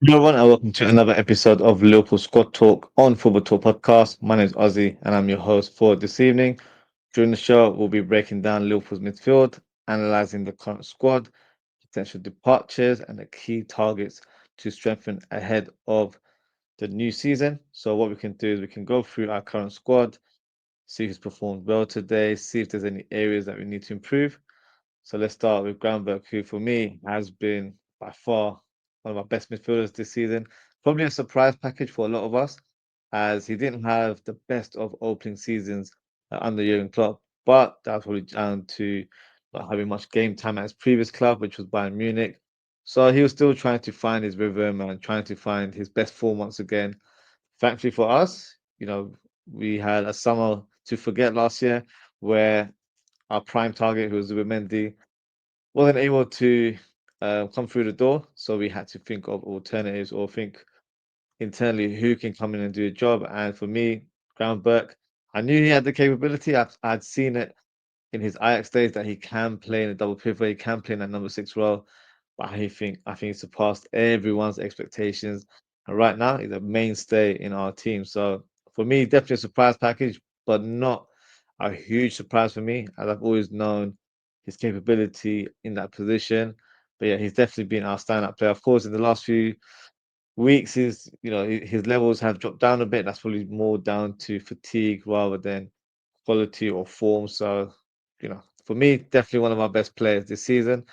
Hello, everyone, and welcome to another episode of Liverpool Squad Talk on Football Talk Podcast. My name is Ozzy, and I'm your host for this evening. During the show, we'll be breaking down Liverpool's midfield, analysing the current squad, potential departures, and the key targets to strengthen ahead of the new season. So, what we can do is we can go through our current squad, see who's performed well today, see if there's any areas that we need to improve. So let's start with Groundberg, who for me has been by far one of our best midfielders this season. Probably a surprise package for a lot of us, as he didn't have the best of opening seasons under Jurgen Klopp, but that's probably down to not having much game time at his previous club, which was Bayern Munich. So he was still trying to find his rhythm and trying to find his best form once again. Thankfully for us, we had a summer to forget last year where our prime target, who was Zubimendi, wasn't able to come through the door. So we had to think of alternatives or think internally who can come in and do a job. And for me, Graham Burke, I knew he had the capability. I'd seen it in his Ajax days that he can play in a double pivot, he can play in that number six role. But I think he surpassed everyone's expectations. And right now, he's a mainstay in our team. So for me, definitely a surprise package, but not a huge surprise for me, as I've always known his capability in that position. But yeah, he's definitely been our standout player. Of course, in the last few weeks, his levels have dropped down a bit. That's probably more down to fatigue rather than quality or form. So, for me, definitely one of our best players this season.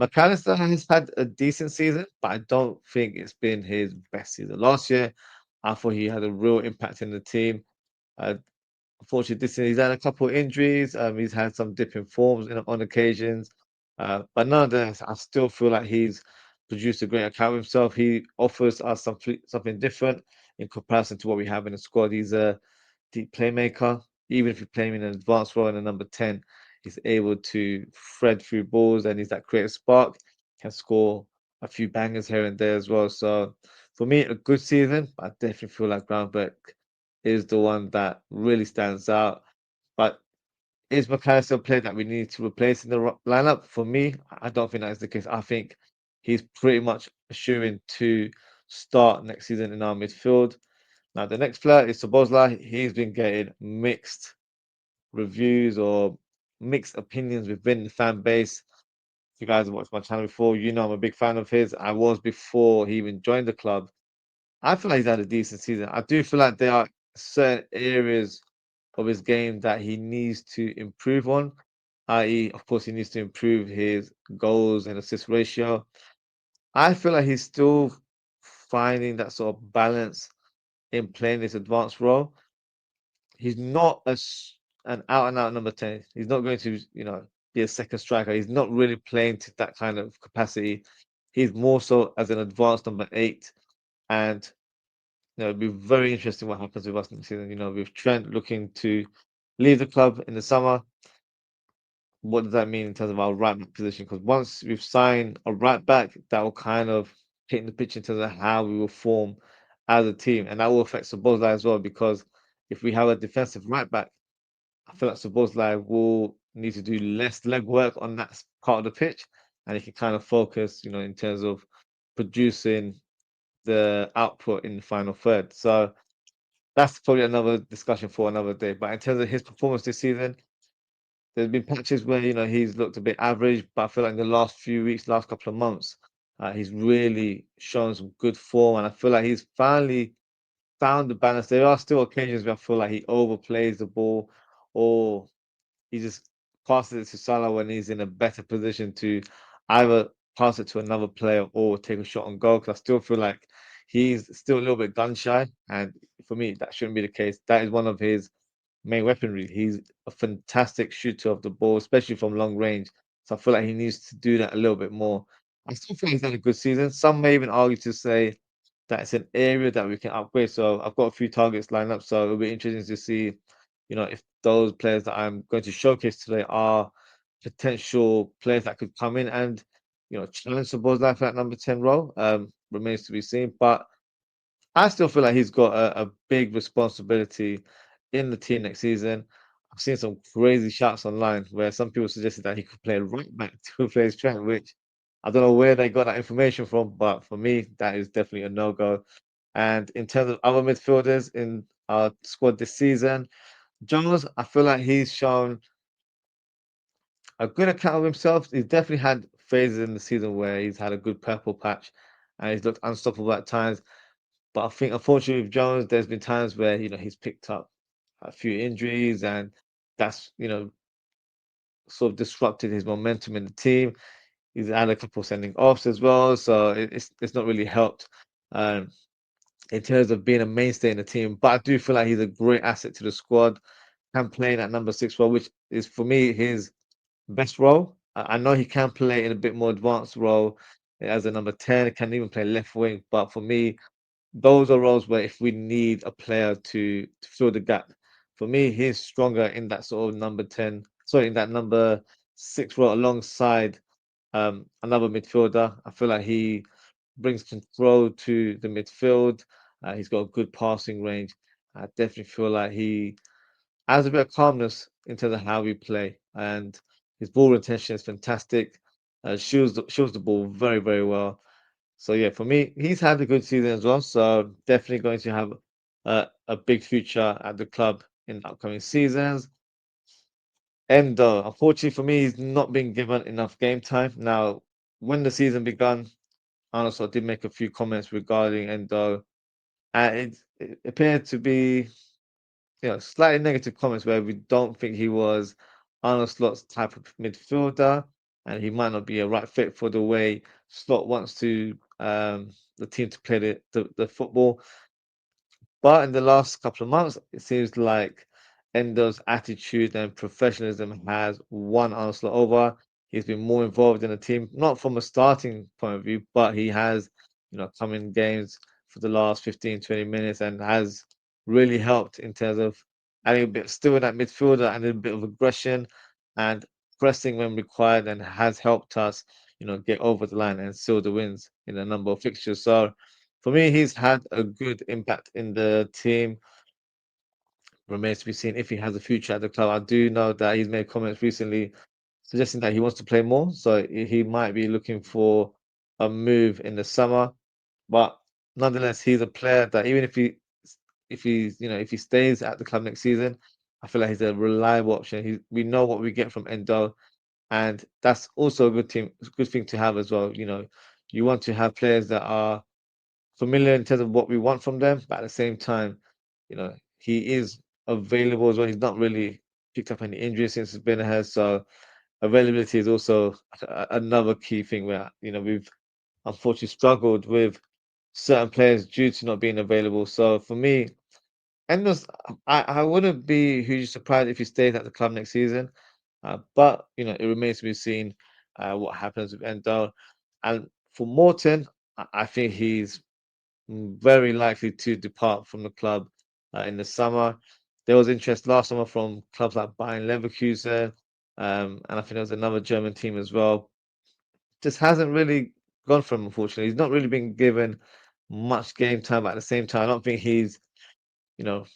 McAllister has had a decent season, but I don't think it's been his best season. Last year, I thought he had a real impact in the team. Uh, Unfortunately, this year he's had a couple of injuries. He's had some dipping forms on occasions. But nonetheless, I still feel like he's produced a great account of himself. He offers us something different in comparison to what we have in the squad. He's a deep playmaker. Even if you play him in an advanced role in a number 10, he's able to thread through balls and he's that creative spark, can score a few bangers here and there as well. So for me, a good season, but I definitely feel like Groundberg is the one that really stands out. But is McAllister a player that we need to replace in the lineup? For me, I don't think that is the case. I think he's pretty much assuring to start next season in our midfield. Now, the next player is Sobozlai. He's been getting mixed reviews or mixed opinions within the fan base. If you guys have watched my channel before, you know I'm a big fan of his. I was before he even joined the club. I feel like he's had a decent season. I do feel like there are certain areas of his game that he needs to improve on. I.e., of course, he needs to improve his goals and assist ratio. I feel like he's still finding that sort of balance in playing this advanced role. He's not an out and out number 10. He's not going to, be a second striker. He's not really playing to that kind of capacity. He's more so as an advanced number 8. And it'll be very interesting what happens with us next season. With Trent looking to leave the club in the summer, what does that mean in terms of our right back position? Because once we've signed a right back, that will kind of paint the picture in terms of how we will form as a team. And that will affect Szoboszlai as well, because if we have a defensive right back, I feel like Szoboszlai will need to do less legwork on that part of the pitch, and he can kind of focus, in terms of producing the output in the final third. So that's probably another discussion for another day. But in terms of his performance this season, there's been patches where he's looked a bit average, but I feel like in the last few weeks, last couple of months, he's really shown some good form, and I feel like he's finally found the balance. There are still occasions where I feel like he overplays the ball, or he just passes it to Salah when he's in a better position to either pass it to another player or take a shot on goal. Because I still feel like he's still a little bit gun shy, and for me, that shouldn't be the case. That is one of his main weaponry. He's a fantastic shooter of the ball, especially from long range. So I feel like he needs to do that a little bit more. I still think he's had a good season. Some may even argue to say that it's an area that we can upgrade. So I've got a few targets lined up. So it'll be interesting to see, if those players that I'm going to showcase today are potential players that could come in and, challenge the Bulls life for that number 10 role. Remains to be seen. But I still feel like he's got a big responsibility in the team next season. I've seen some crazy shots online where some people suggested that he could play right back to replace Trent, which I don't know where they got that information from, but for me, that is definitely a no-go. And in terms of other midfielders in our squad this season, Jones, I feel like he's shown a good account of himself. He's definitely had phases in the season where he's had a good purple patch and he's looked unstoppable at times. But I think, unfortunately, with Jones, there's been times where he's picked up a few injuries, and that's sort of disrupted his momentum in the team. He's had a couple sending offs as well, so it's not really helped um, in terms of being a mainstay in the team. But I do feel like he's a great asset to the squad. Can play in that number 6 role, which is for me his best role. I know he can play in a bit more advanced role as a number 10. Can even play left wing, but for me, those are roles where if we need a player to fill the gap, for me, he's stronger in that sort of number 10, sorry, in that number 6 role alongside another midfielder. I feel like he brings control to the midfield. He's got a good passing range. I definitely feel like he adds a bit of calmness in terms of how we play, and his ball retention is fantastic. Shoots the ball very, very well. So yeah, for me, he's had a good season as well. So definitely going to have a big future at the club in upcoming seasons. Endo, unfortunately for me, he's not been given enough game time. Now, when the season began, Arnold did make a few comments regarding Endo, and it appeared to be slightly negative comments where we don't think he was Arnold Slot's type of midfielder, and he might not be a right fit for the way Slot wants the team to play the football. But in the last couple of months, it seems like Endo's attitude and professionalism has won Arnold Slot over. He's been more involved in the team, not from a starting point of view, but he has, come in games for the last 15, 20 minutes and has really helped in terms of adding a bit still in that midfielder and a bit of aggression and pressing when required, and has helped us, get over the line and seal the wins in a number of fixtures. So for me, he's had a good impact in the team. Remains to be seen if he has a future at the club. I do know that he's made comments recently suggesting that he wants to play more, so he might be looking for a move in the summer. But nonetheless, he's a player that even if he stays at the club next season, I feel like he's a reliable option. We know what we get from Endo, and that's also a good thing to have as well. You want to have players that are familiar in terms of what we want from them, but at the same time, he is available as well. He's not really picked up any injuries since he's been here, so availability is also another key thing where we've unfortunately struggled with certain players due to not being available. So for me, Endo's, I wouldn't be hugely surprised if he stays at the club next season, but it remains to be seen what happens with Endo. And for Morton, I think he's very likely to depart from the club in the summer. There was interest last summer from clubs like Bayern Leverkusen, and I think there was another German team as well. Just hasn't really gone for him, unfortunately. He's not really been given much game time, but at the same time, I don't think he's, you know,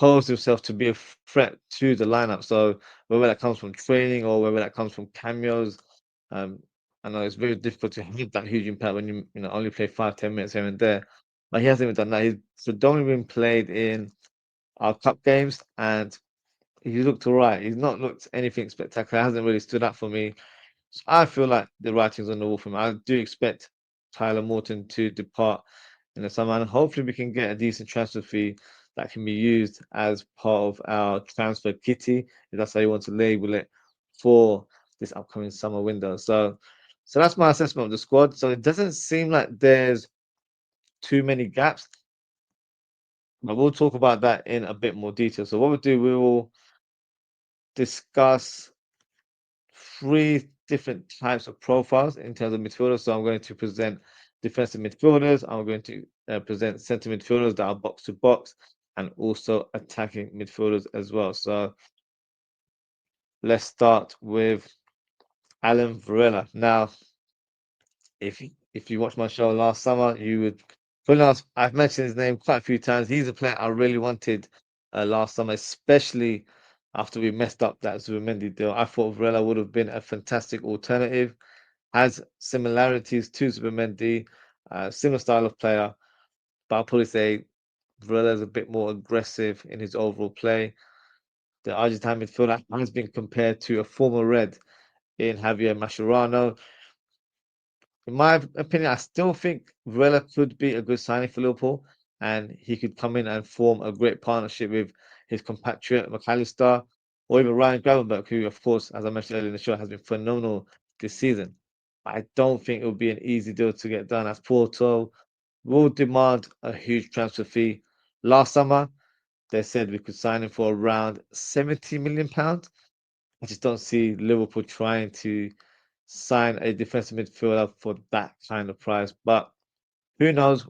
posed himself to be a threat to the lineup. So whether that comes from training or whether that comes from cameos, um, I know it's very difficult to have that huge impact when you only play 5, 10 minutes here and there. But he hasn't even done that. He's predominantly been played in our cup games, and he looked alright. He's not looked anything spectacular. Hasn't really stood out for me. So I feel like the writing's on the wall for him. I do expect Tyler Morton to depart in the summer, and hopefully we can get a decent transfer fee that can be used as part of our transfer kitty, if that's how you want to label it, for this upcoming summer window. So that's my assessment of the squad. So it doesn't seem like there's too many gaps, but we'll talk about that in a bit more detail. So what we'll do, we will discuss three different types of profiles in terms of midfielders. So I'm going to present defensive midfielders. I'm going to present centre midfielders that are box to box, and also attacking midfielders as well. So let's start with Alan Varela. Now, if you watched my show last summer, you would. Funny enough, I've mentioned his name quite a few times. He's a player I really wanted last summer, especially after we messed up that Zubimendi deal. I thought Varela would have been a fantastic alternative. has similarities to Zubimendi, similar style of player, but I'll probably say Varela is a bit more aggressive in his overall play. The Argentine midfielder has been compared to a former Red in Javier Mascherano. In my opinion, I still think Varela could be a good signing for Liverpool, and he could come in and form a great partnership with his compatriot McAllister, or even Ryan Gravenberch, who, of course, as I mentioned earlier in the show, has been phenomenal this season. I don't think it will be an easy deal to get done, as Porto will demand a huge transfer fee. Last summer, they said we could sign him for around £70 million. I just don't see Liverpool trying to sign a defensive midfielder for that kind of price. But who knows?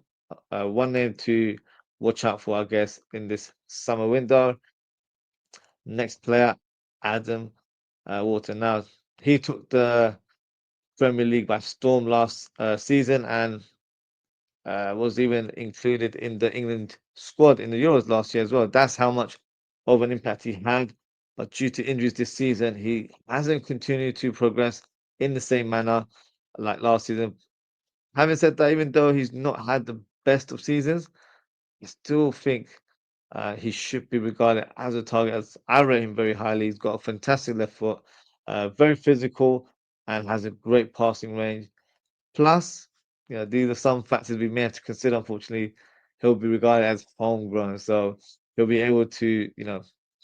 One name to watch out for, I guess, in this summer window. Next player, Adam Wharton. Now, he took the Premier League by storm last season and was even included in the England squad in the Euros last year as well. That's how much of an impact he had. But due to injuries this season, he hasn't continued to progress in the same manner like last season. Having said that, even though he's not had the best of seasons, I still think he should be regarded as a target. As I rate him very highly. He's got a fantastic left foot, very physical, and has a great passing range. Plus, these are some factors we may have to consider. Unfortunately, he'll be regarded as homegrown, so he'll be able to,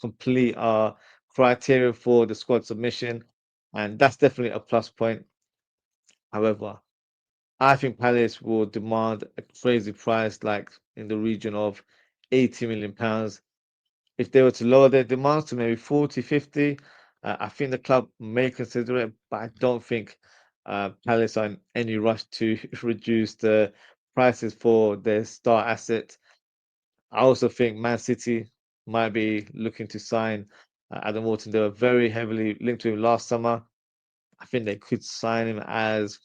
complete our criteria for the squad submission, and that's definitely a plus point. However, I think Palace will demand a crazy price, like in the region of £80 million. If they were to lower their demands to maybe 40, 50, I think the club may consider it, but I don't think Palace are in any rush to reduce the prices for their star asset. I also think Man City might be looking to sign Adam Wharton. They were very heavily linked to him last summer. I think they could sign him as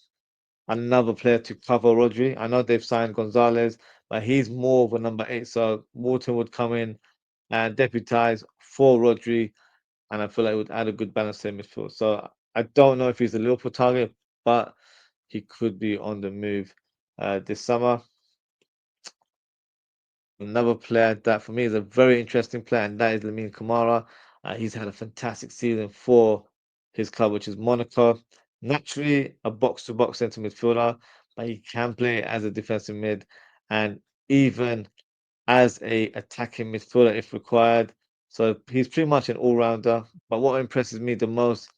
another player to cover Rodri. I know they've signed Gonzalez, but he's more of a number eight. So Wharton would come in and deputize for Rodri, and I feel like it would add a good balance to the midfield. So I don't know if he's a Liverpool target, but he could be on the move this summer. Another player that for me is a very interesting player, and that is Lamine Kamara. He's had a fantastic season for his club, which is Monaco. Naturally, a box-to-box centre midfielder, but he can play as a defensive mid and even as a attacking midfielder if required. So he's pretty much an all-rounder. But what impresses me the most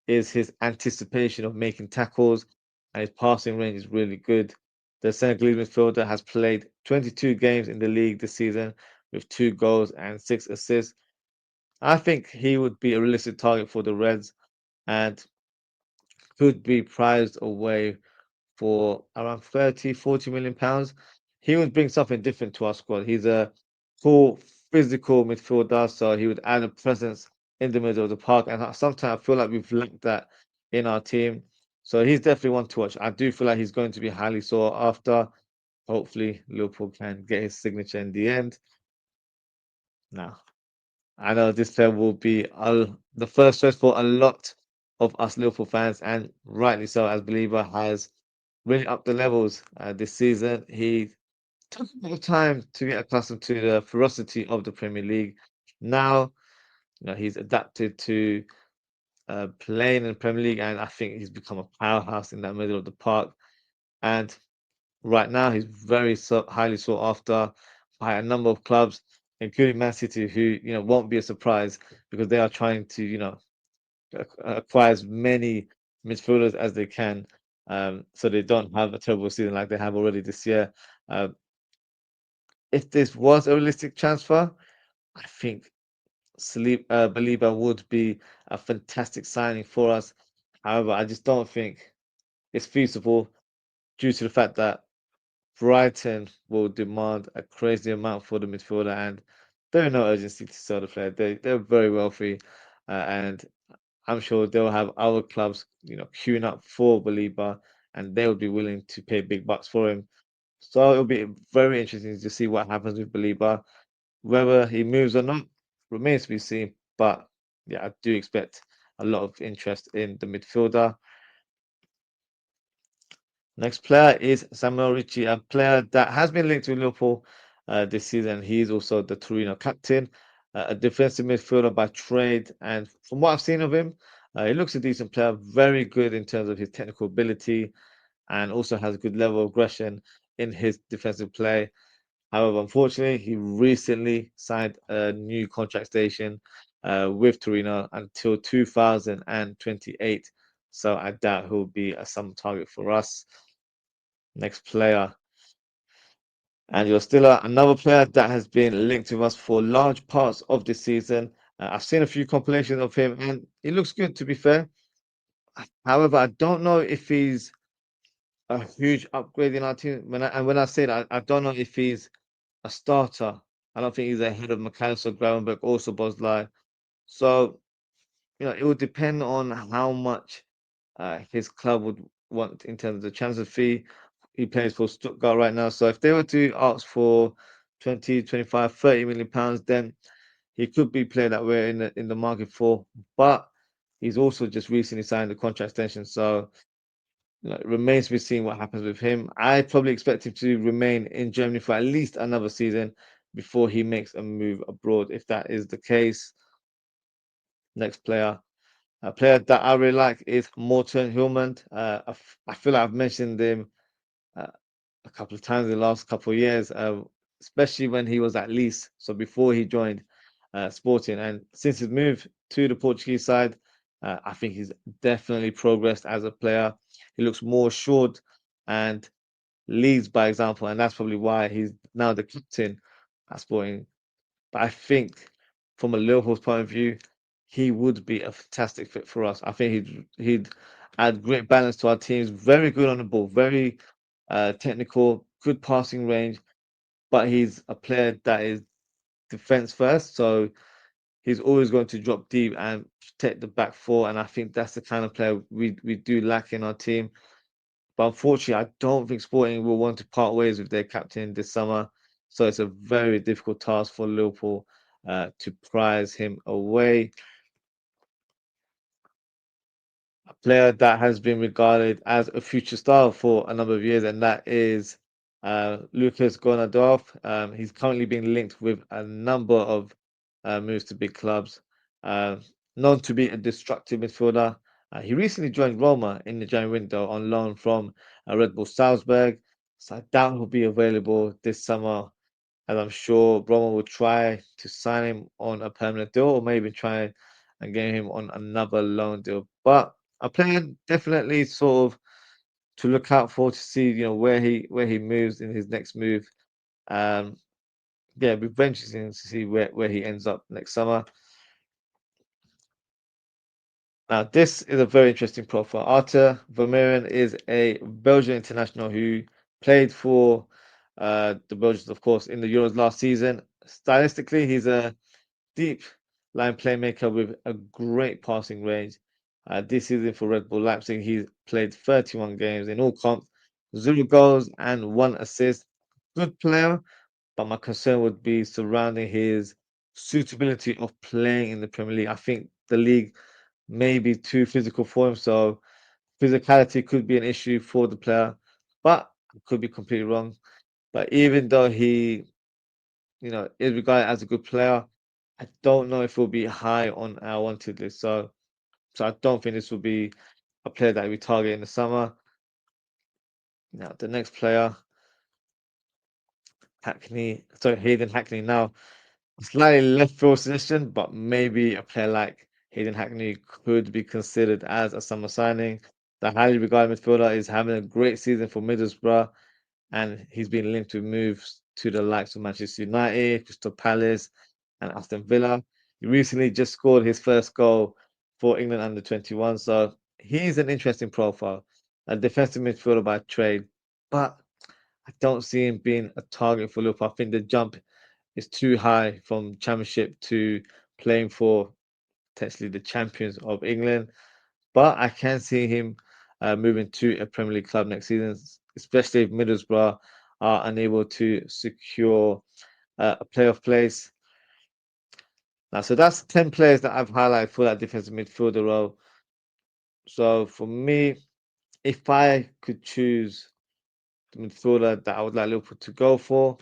is his anticipation of making tackles, and his passing range is really good. The Senegalese midfielder has played 22 games in the league this season with 2 goals and 6 assists. I think he would be a realistic target for the Reds and could be prized away for around 30, 40 million pounds. He would bring something different to our squad. He's a full physical midfielder, so he would add a presence in the middle of the park. And sometimes I feel like we've lacked that in our team. So he's definitely one to watch. I do feel like he's going to be highly sought after. Hopefully, Liverpool can get his signature in the end. Now, I know this player will be the first choice for a lot of us Liverpool fans, and rightly so, as Believer has really upped the levels this season. He took a bit of time to get accustomed to the ferocity of the Premier League. Now, he's adapted to playing in the Premier League, and I think he's become a powerhouse in that middle of the park. And right now, he's very highly sought after by a number of clubs, including Man City, who won't be a surprise because they are trying to acquire as many midfielders as they can, so they don't have a terrible season like they have already this year. Uh, if this was a realistic transfer, I think Baliba would be a fantastic signing for us. However, I just don't think it's feasible due to the fact that Brighton will demand a crazy amount for the midfielder, and there is no urgency to sell the player. They're very wealthy, and I'm sure they'll have other clubs, queuing up for Baliba, and they would be willing to pay big bucks for him. So it'll be very interesting to see what happens with Baliba. Whether he moves or not remains to be seen. But yeah, I do expect a lot of interest in the midfielder. Next player is Samuel Ricci, a player that has been linked to Liverpool this season. He's also the Torino captain, a defensive midfielder by trade. And from what I've seen of him, he looks a decent player, very good in terms of his technical ability, and also has a good level of aggression in his defensive play. However, unfortunately, he recently signed a new contract station with Torino until 2028. So I doubt he'll be a summer target for us. Next player. And you're still another player that has been linked with us for large parts of this season. I've seen a few compilations of him, and he looks good, to be fair. However, I don't know if he's a huge upgrade in our team. When I say that, I don't know if he's a starter. I don't think he's ahead of McAllister, Gravenberg, also Bosley. So, it would depend on how much his club would want in terms of the transfer fee. He plays for Stuttgart right now. So if they were to ask for 20, 25, 30 million pounds, then he could be played that we're in the market for. But he's also just recently signed a contract extension. So it remains to be seen what happens with him. I probably expect him to remain in Germany for at least another season before he makes a move abroad. If that is the case, next player. A player that I really like is Morten Hjulmand. I feel like I've mentioned him uh, a couple of times in the last couple of years, especially when he was at Leeds, so before he joined Sporting. And since his move to the Portuguese side, I think he's definitely progressed as a player. He looks more assured and leads by example, and that's probably why he's now the captain at Sporting. But I think from a Liverpool's point of view, he would be a fantastic fit for us. I think he'd add great balance to our teams. Very good on the ball, very technical, good passing range. But he's a player that is defense first, so he's always going to drop deep and protect the back four. And I think that's the kind of player we do lack in our team. But unfortunately, I don't think Sporting will want to part ways with their captain this summer. So it's a very difficult task for Liverpool to prize him away. A player that has been regarded as a future star for a number of years, and that is Lucas Gonadov. He's currently being linked with a number of moves to big clubs, uh, known to be a destructive midfielder. He recently joined Roma in the January window on loan from Red Bull Salzburg, so I doubt he'll be available this summer, as I'm sure Roma will try to sign him on a permanent deal or maybe try and get him on another loan deal. But a player definitely sort of to look out for to see, where he moves in his next move. Um, yeah, we're very interested to see where he ends up next summer. Now, this is a very interesting profile. Arthur Vermeeren is a Belgian international who played for the Belgians, of course, in the Euros last season. Stylistically, he's a deep line playmaker with a great passing range. This season for Red Bull Leipzig, he's played 31 games in all comps, 0 goals and 1 assist. Good player, but my concern would be surrounding his suitability of playing in the Premier League. I think the league may be too physical for him, so physicality could be an issue for the player, but I could be completely wrong. But even though he is regarded as a good player, I don't know if he'll be high on our wanted list. So I don't think this will be a player that we target in the summer. Now the next player, Hayden Hackney. Now slightly left field position, but maybe a player like Hayden Hackney could be considered as a summer signing. The highly regarded midfielder is having a great season for Middlesbrough, and he's been linked to moves to the likes of Manchester United, Crystal Palace, and Aston Villa. He recently just scored his first goal for England under 21, so he's an interesting profile, a defensive midfielder by trade, but I don't see him being a target for Liverpool. I think the jump is too high from Championship to playing for potentially the champions of England. But I can see him moving to a Premier League club next season, especially if Middlesbrough are unable to secure a playoff place. Now, so that's 10 players that I've highlighted for that defensive midfielder role. So for me, if I could choose the midfielder that I would like Liverpool to go for,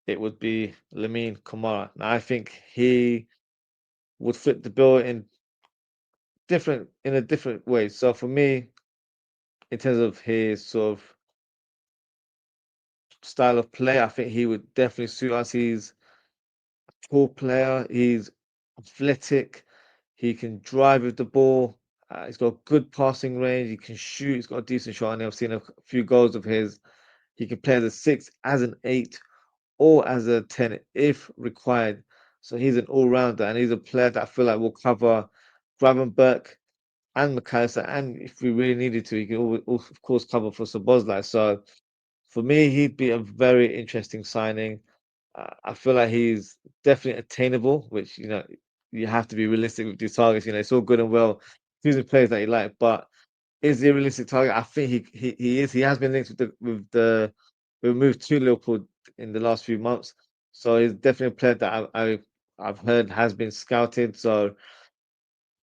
it would be Lamine Kamara. Now, I think he would fit the bill in a different way. So for me, in terms of his sort of style of play, I think he would definitely suit us. He's a tall player. He's athletic. He can drive with the ball. He's got good passing range. He can shoot. He's got a decent shot. And I've seen a few goals of his. He can play as a six, as an eight, or as a 10 if required. So he's an all-rounder, and he's a player that I feel like will cover Gravenberch and McAllister, and if we really needed to, he can of course cover for Szoboszlai. So for me, he'd be a very interesting signing. I feel like he's definitely attainable, which you have to be realistic with these targets. It's all good and well choosing players that you like, but is he a realistic target? I think he is. He has been linked with moved to Liverpool in the last few months, so he's definitely a player that I've heard has been scouted. So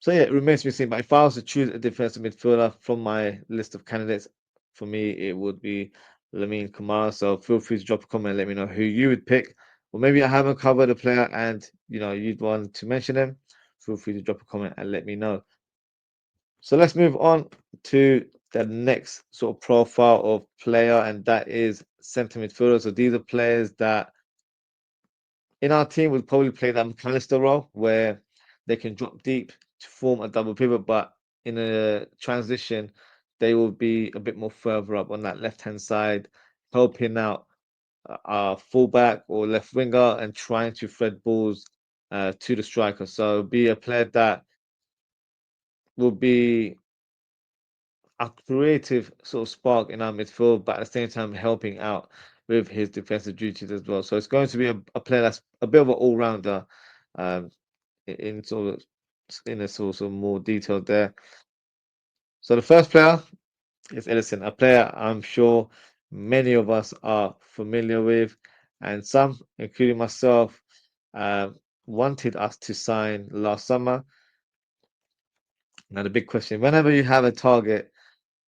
yeah, it remains to be seen. But if I was to choose a defensive midfielder from my list of candidates, for me it would be Lamine Kamara. So feel free to drop a comment and let me know who you would pick. Or maybe I haven't covered a player and you'd want to mention them. Feel free to drop a comment and let me know. So let's move on to the next sort of profile of player, and that is centre midfielder. So these are players that in our team would probably play that McAllister role where they can drop deep to form a double pivot, but in a transition, they will be a bit more further up on that left hand side, helping out our fullback or left winger and trying to thread balls to the striker. So be a player that will be a creative sort of spark in our midfield, but at the same time helping out with his defensive duties as well. So it's going to be a player that's a bit of an all rounder. Um, in sort of in a sort of more detail there. So the first player is Edison, a player I'm sure many of us are familiar with, and some, including myself, uh, wanted us to sign last summer. Now the big question: whenever you have a target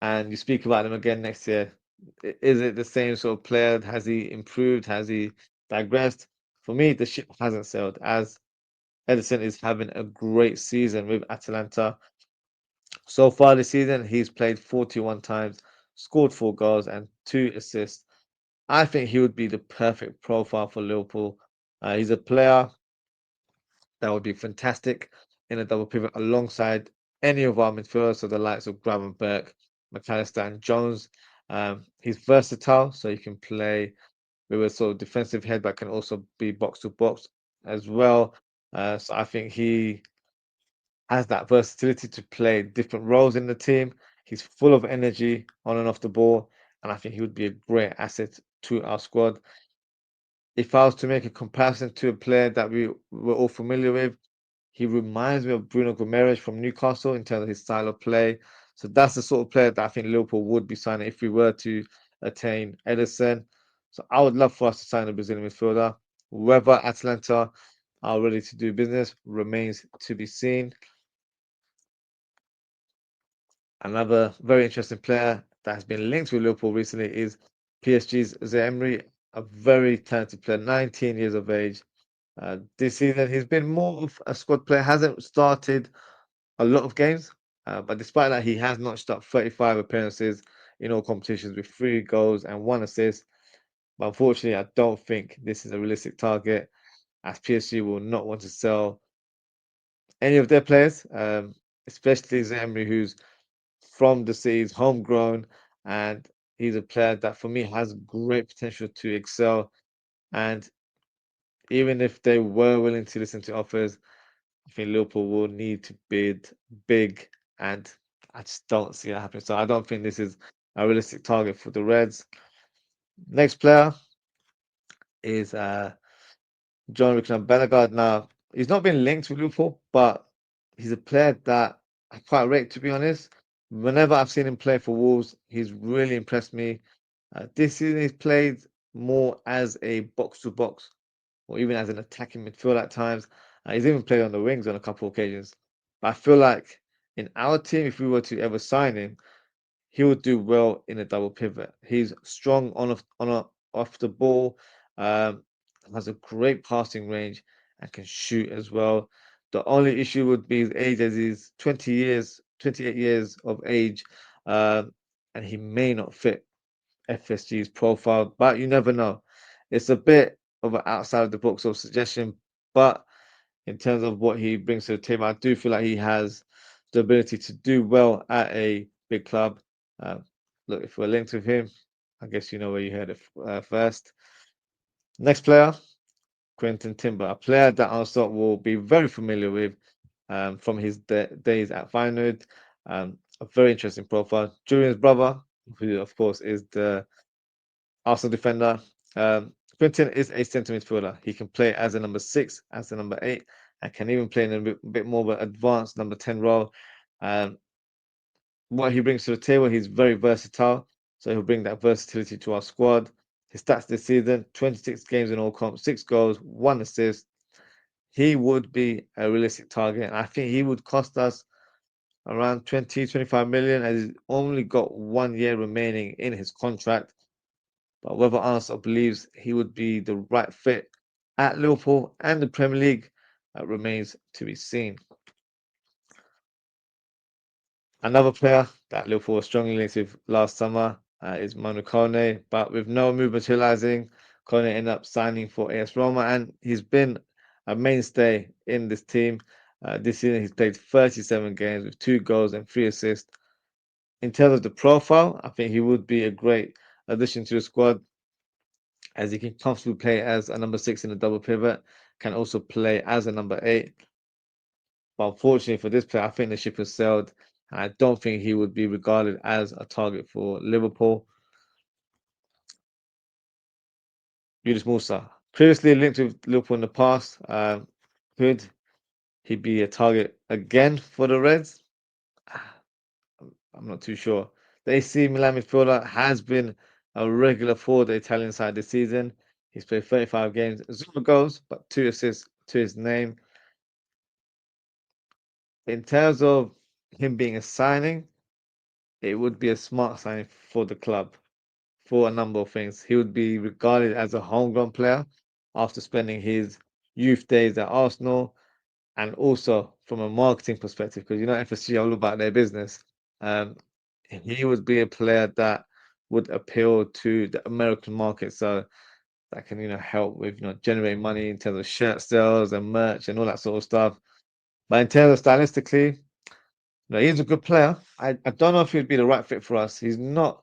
and you speak about them again next year, is it the same sort of player? Has he improved? Has he digressed? For me, the ship hasn't sailed, as Edison is having a great season with Atalanta. So far this season, he's played 41 times, scored 4 goals and 2 assists. I think he would be the perfect profile for Liverpool. He's a player that would be fantastic in a double pivot alongside any of our midfielders, so the likes of Gravenberch, McAllister, and Jones. He's versatile, so he can play with a sort of defensive head, but can also be box to box as well. So I think he has that versatility to play different roles in the team. He's full of energy on and off the ball, and I think he would be a great asset to our squad. If I was to make a comparison to a player that we were all familiar with, he reminds me of Bruno Guimaraes from Newcastle in terms of his style of play. So that's the sort of player that I think Liverpool would be signing if we were to attain Edison. So I would love for us to sign a Brazilian midfielder. Whether Atlanta are ready to do business remains to be seen. Another very interesting player that has been linked with Liverpool recently is PSG's Zaire, a very talented player, 19 years of age. This season, he's been more of a squad player, hasn't started a lot of games, but despite that, he has notched up 35 appearances in all competitions with 3 goals and 1 assist. But unfortunately, I don't think this is a realistic target, as PSG will not want to sell any of their players, especially Zaire, who's from the cities, homegrown, and he's a player that for me has great potential to excel. And even if they were willing to listen to offers, I think Liverpool will need to bid big, and I just don't see that happening. So I don't think this is a realistic target for the Reds. Next player is John Rickland Bellegarde. Now, he's not been linked with Liverpool, but he's a player that I quite rate, to be honest. Whenever I've seen him play for Wolves, he's really impressed me. This season, he's played more as a box to box or even as an attacking midfield at times. He's even played on the wings on a couple of occasions. But I feel like in our team, if we were to ever sign him, he would do well in a double pivot. He's strong off the ball, um, has a great passing range, and can shoot as well. The only issue would be his age, as he's 20 years, 28 years of age, um, and he may not fit FSG's profile, but you never know. It's a bit of an outside of the box sort of suggestion, but in terms of what he brings to the table, I do feel like he has the ability to do well at a big club. Um, Look, if we're linked with him, I guess you know where you heard it first. Next player, Quentin Timber, a player that also will be very familiar with from his days at Feyenoord. A very interesting profile. Julian's brother, who of course is the Arsenal defender. Quinton is a centre midfielder. He can play as a number 6, as a number 8, and can even play in a bit more of an advanced number 10 role. Um, what he brings to the table, he's very versatile. So he'll bring that versatility to our squad. His stats this season: 26 games in all comps, 6 goals, 1 assist. He would be a realistic target. And I think he would cost us around 20, 25 million, as he's only got 1 year remaining in his contract. But whether Arsenal believes he would be the right fit at Liverpool and the Premier League remains to be seen. Another player that Liverpool was strongly linked with last summer is Manu Kone, but with no move materializing, Kone ended up signing for AS Roma, and he's been a mainstay in this team. This season, he's played 37 games with 2 goals and 3 assists. In terms of the profile, I think he would be a great addition to the squad, as he can comfortably play as a number 6 in a double pivot, can also play as a number 8. But unfortunately for this player, I think the ship has sailed, and I don't think he would be regarded as a target for Liverpool. Yunus Musa, previously linked with Liverpool in the past, could he be a target again for the Reds? I'm not too sure. The AC Milan midfielder has been a regular for the Italian side this season. He's played 35 games, 0 goals, but 2 assists to his name. In terms of him being a signing, it would be a smart signing for the club for a number of things. He would be regarded as a homegrown player after spending his youth days at Arsenal, and also from a marketing perspective, because you know FSG are all about their business. Um, he would be a player that would appeal to the American market, so that can help with generating money in terms of shirt sales and merch and all that sort of stuff. But in terms of stylistically, he's a good player. I don't know if he'd be the right fit for us. He's not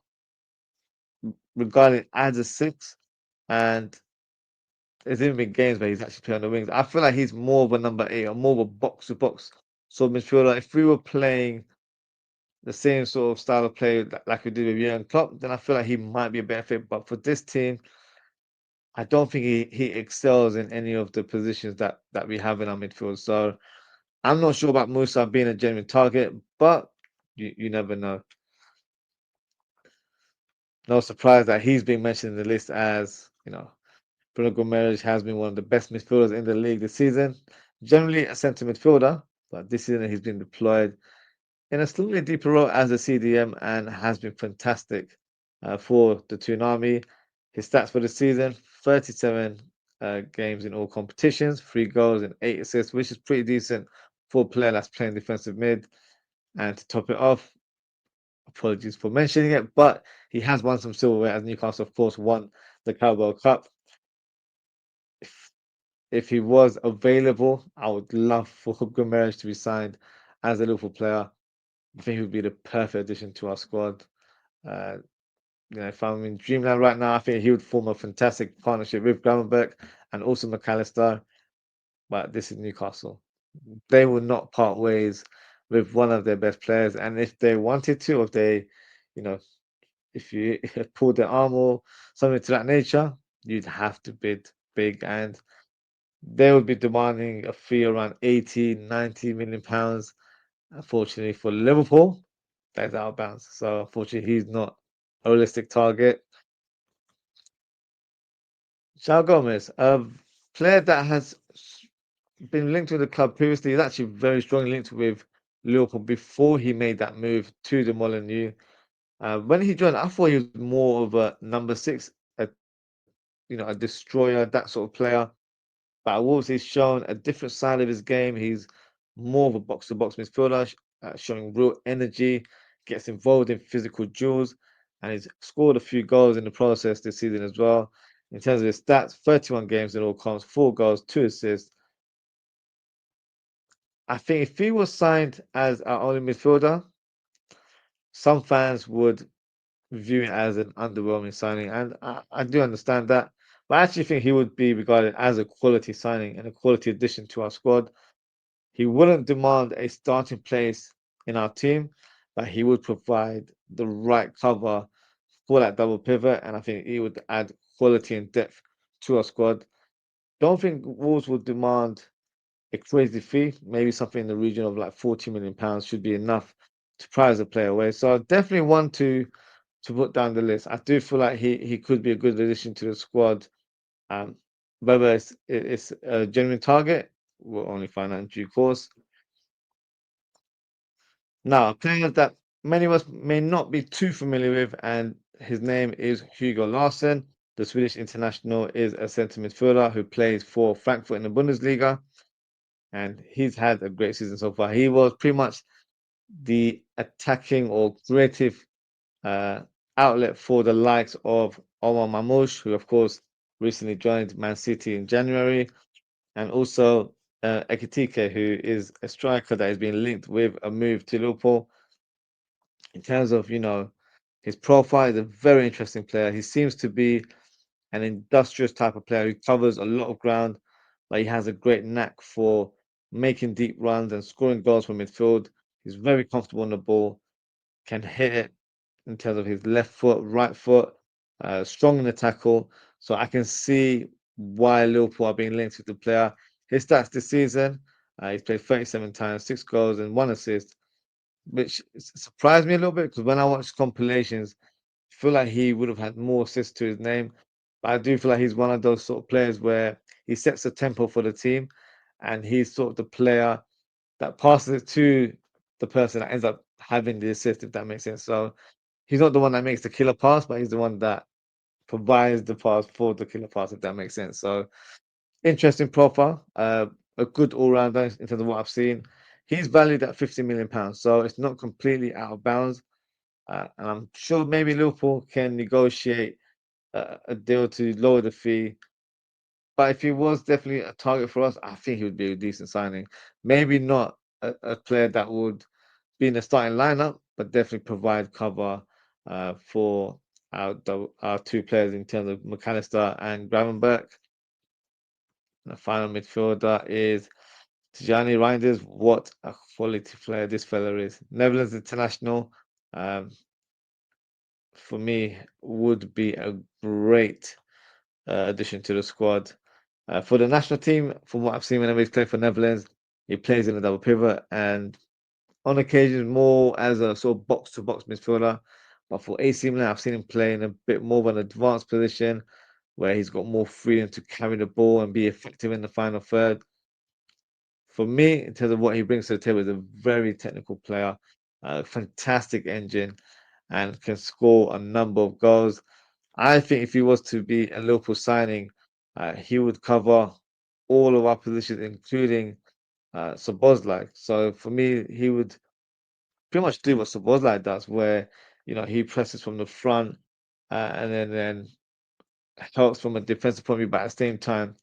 regarded as a 6, and there's even been games where he's actually playing on the wings. I feel like he's more of a number 8 or more of a box to box sort of midfielder. If we were playing the same sort of style of play like we did with Jurgen Klopp, then I feel like he might be a better fit. But for this team, I don't think he excels in any of the positions that we have in our midfield. So I'm not sure about Musa being a genuine target, but you never know. No surprise that he's being mentioned in the list, as Bruno Gomes has been one of the best midfielders in the league this season. Generally a centre midfielder, but this season he's been deployed in a slightly deeper role as a CDM and has been fantastic for the Toonami. His stats for the season: 37 games in all competitions, 3 goals and 8 assists, which is pretty decent for a player that's playing defensive mid. And to top it off, apologies for mentioning it, but he has won some silverware, as Newcastle, of course, won the Carabao Cup. If he was available, I would love for Gomes to be signed as a Liverpool player. I think he would be the perfect addition to our squad. Uh, if I'm in Dreamland right now, I think he would form a fantastic partnership with Gravenberch and also McAllister. But this is Newcastle. They will not part ways with one of their best players. And if they wanted to, if they, you know, if you pulled their arm or something to that nature, you'd have to bid big. And they would be demanding a fee around 80, 90 million pounds. Unfortunately for Liverpool, that's out of bounds. So unfortunately, he's not a realistic target. João Gomez, a player that has been linked with the club previously, is actually very strongly linked with Liverpool before he made that move to the Molineux. When he joined, I thought he was more of a number six, a a destroyer, that sort of player. But at Wolves, he's shown a different side of his game. He's more of a box-to-box midfielder, showing real energy, gets involved in physical duels, and he's scored a few goals in the process this season as well. In terms of his stats, 31 games in all comps, 4 goals, 2 assists. I think if he was signed as our only midfielder, some fans would view it as an underwhelming signing, and I do understand that. But I actually think he would be regarded as a quality signing and a quality addition to our squad. He wouldn't demand a starting place in our team, but he would provide the right cover for that double pivot, and I think he would add quality and depth to our squad. Don't think Wolves would demand a crazy fee. Maybe something in the region of like £40 million should be enough to prize a player away. So I definitely want to put down the list. I do feel like he could be a good addition to the squad. Um, whether it's a genuine target, we'll only find out in due course. Now, a player that many of us may not be too familiar with, and his name is Hugo Larsson. The Swedish international is a centre midfielder who plays for Frankfurt in the Bundesliga, and he's had a great season so far. He was pretty much the attacking or creative uh, outlet for the likes of Omar Mamouche, who of course recently joined Man City in January, and also Ekitike, who is a striker that has been linked with a move to Liverpool. In terms of, his profile, is a very interesting player. He seems to be an industrious type of player who covers a lot of ground, but he has a great knack for making deep runs and scoring goals from midfield. He's very comfortable on the ball, can hit it in terms of his left foot, right foot, strong in the tackle. So I can see why Liverpool are being linked with the player. His stats this season, he's played 37 times, 6 goals and 1 assist, which surprised me a little bit because when I watched compilations, I feel like he would have had more assists to his name. But I do feel like he's one of those sort of players where he sets the tempo for the team, and he's sort of the player that passes it to the person that ends up having the assist, if that makes sense. So he's not the one that makes the killer pass, but he's the one that provides the pass for the killer pass, if that makes sense. So interesting profile, a good all-rounder in terms of what I've seen. He's valued at £50 million, so it's not completely out of bounds. And I'm sure maybe Liverpool can negotiate a deal to lower the fee. But if he was definitely a target for us, I think he would be a decent signing. Maybe not a player that would be in the starting lineup, but definitely provide cover for our two players in terms of McAllister and Gravenberch. The final midfielder is Tijani Reinders. What a quality player this fella is. Netherlands international, um, for me, would be a great addition to the squad. For the national team, from what I've seen whenever he's played for Netherlands, he plays in a double pivot and on occasion more as a sort of box to box midfielder. But for AC Milan, I've seen him play in a bit more of an advanced position where he's got more freedom to carry the ball and be effective in the final third. For me, in terms of what he brings to the table, is a very technical player, a fantastic engine, and can score a number of goals. I think if he was to be a Liverpool signing, he would cover all of our positions, including Szoboszlai. So for me, he would pretty much do what Szoboszlai does, where he presses from the front and then helps from a defensive point of view, but at the same time,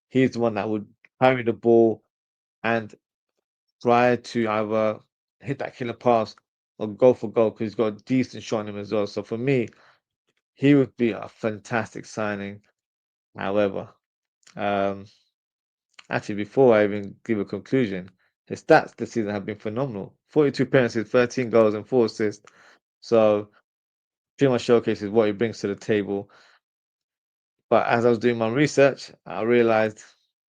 he's the one that would carry the ball and try to either hit that killer pass or go for goal because he's got a decent shot on him as well. So for me, he would be a fantastic signing. However, um, actually, before I even give a conclusion, his stats this season have been phenomenal. 42 appearances, 13 goals, and 4 assists. So pretty much showcases what he brings to the table. But as I was doing my research, I realized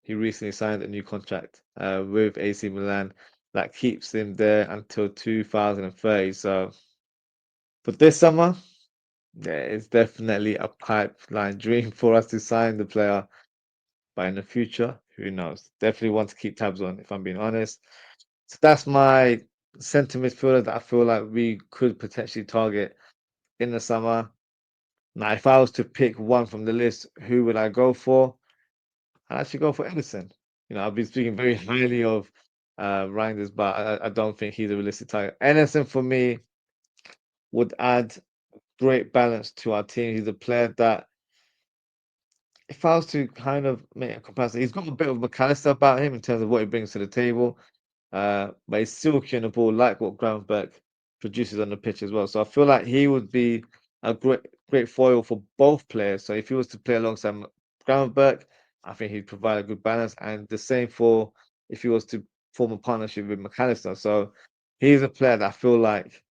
he recently signed a new contract with AC Milan that keeps him there until 2030. So for this summer, yeah, it's definitely a pipeline dream for us to sign the player. But in the future, who knows? Definitely want to keep tabs on, if I'm being honest. So that's my centre midfielder that I feel like we could potentially target in the summer. Now, if I was to pick one from the list, who would I go for? I'd actually go for Edison. I've been speaking very highly of Reinders, but I don't think he's a realistic target. Edison, for me, would add great balance to our team. He's a player that, if I was to kind of make a comparison, he's got a bit of McAllister about him in terms of what he brings to the table, but he's silky on the ball, like what Gravenberch produces on the pitch as well. So I feel like he would be a great foil for both players. So if he was to play alongside Gravenberch, I think he'd provide a good balance, and the same for if he was to form a partnership with McAllister. So he's a player that I feel like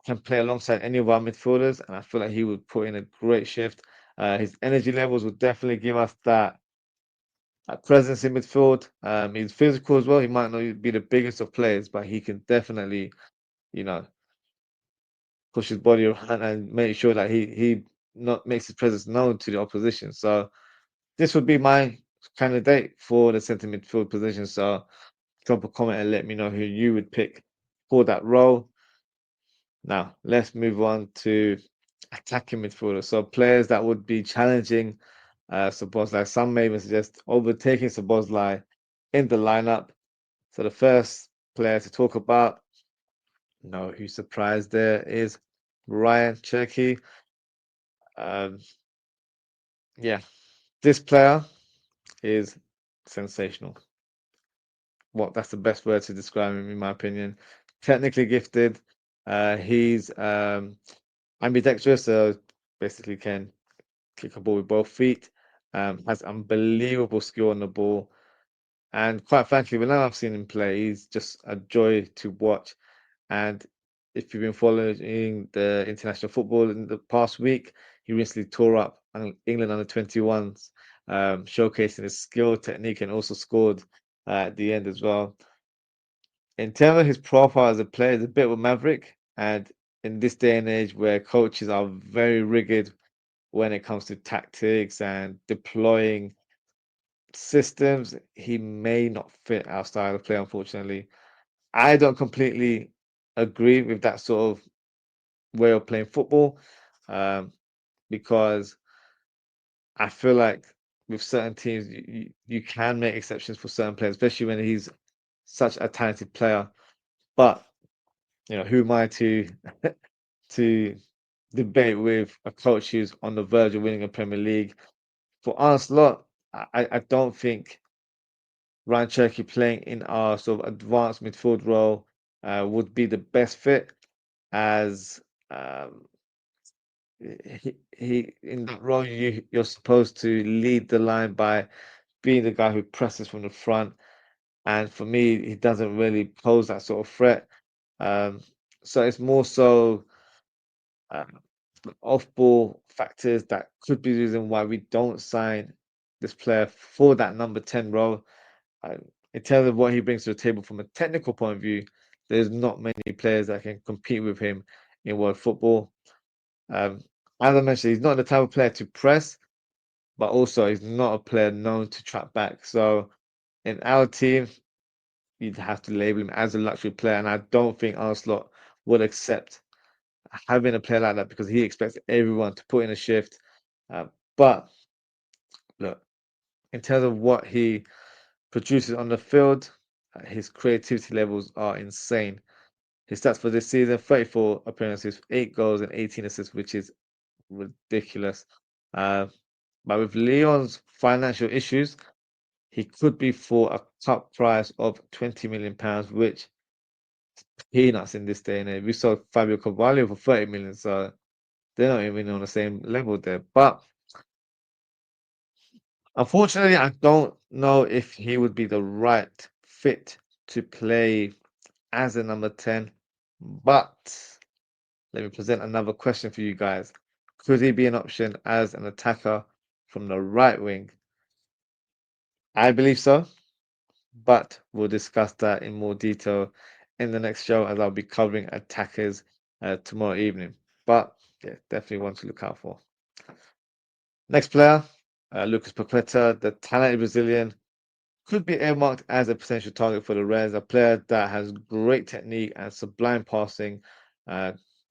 can play alongside any of our midfielders, and I feel like he would put in a great shift. His energy levels would definitely give us that presence in midfield. He's physical as well. He might not be the biggest of players, but he can definitely, you know, push his body around and make sure that he not makes his presence known to the opposition. So this would be my candidate for the centre midfield position. So drop a comment and let me know who you would pick for that role. Now, let's move on to attacking midfielders. So players that would be challenging Szoboszlai. Some may even suggest overtaking Szoboszlai in the lineup. So the first player to talk about, no, who's surprised there, is Ryan Cherky. Um, yeah, this player is sensational. Well, that's the best word to describe him, in my opinion. Technically gifted. He's ambidextrous, so basically can kick a ball with both feet. Has unbelievable skill on the ball. And quite frankly, when I've seen him play, he's just a joy to watch. And if you've been following the international football in the past week, he recently tore up England under 21s, showcasing his skill, technique, and also scored at the end as well. In terms of his profile as a player, he's a bit of a maverick. And in this day and age where coaches are very rigid when it comes to tactics and deploying systems, he may not fit our style of play, unfortunately. I don't completely agree with that sort of way of playing football, um, because I feel like with certain teams, you can make exceptions for certain players, especially when he's such a talented player. But who am I to to debate with a coach who's on the verge of winning a Premier League? For us lot, I don't think Ryan Cherky playing in our sort of advanced midfield role would be the best fit, as um, he in that role you're supposed to lead the line by being the guy who presses from the front, and for me he doesn't really pose that sort of threat. Um, so it's more so uh, off-ball factors that could be the reason why we don't sign this player for that number 10 role. In terms of what he brings to the table from a technical point of view, there's not many players that can compete with him in world football. Um, as I mentioned, he's not the type of player to press, but also he's not a player known to trap back. So in our team, you'd have to label him as a luxury player, and I don't think Arsenal would accept having a player like that because he expects everyone to put in a shift. But look, in terms of what he produces on the field, his creativity levels are insane. His stats for this season: 34 appearances, 8 goals, and 18 assists, which is ridiculous. Uh, but with Leon's financial issues, he could be for a top price of £20 million, which is peanuts in this day and age. We saw Fabio Carvalho for 30 million, so they're not even on the same level there. But unfortunately, I don't know if he would be the right fit to play as a number 10. But let me present another question for you guys. Could he be an option as an attacker from the right wing? I believe so, but we'll discuss that in more detail in the next show as I'll be covering attackers tomorrow evening. But yeah, definitely one to look out for. Next player, Lucas Paqueta, the talented Brazilian, could be earmarked as a potential target for the Reds, a player that has great technique and sublime passing.